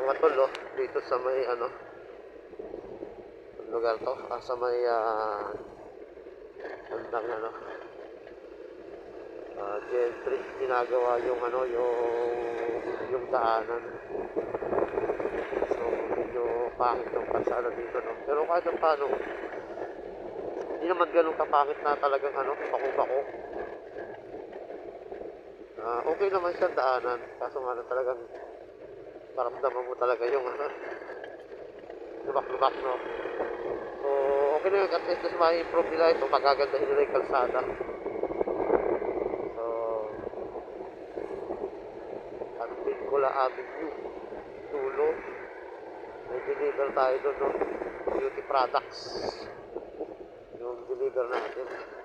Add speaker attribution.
Speaker 1: mga tol, oh, dito sa may ano, lugar to, sa may bandang ano, Gentry, ginagawa yung ano, yung daanan. So medyo pangit yung kalsada dito, no, pero kahit paano hindi naman ganun kapangit na talagang ano, bako-bako. Okay naman siya daanan, kaso nga talagang maramdaman mo talaga yung ano, lubak-lubak, no. So okay na yun, at least ma-improve nila ito, magagandahin nila yung kalsada. So at Pincola Avenue dulo, may deliver tayo doon, no, beauty products yung deliver natin.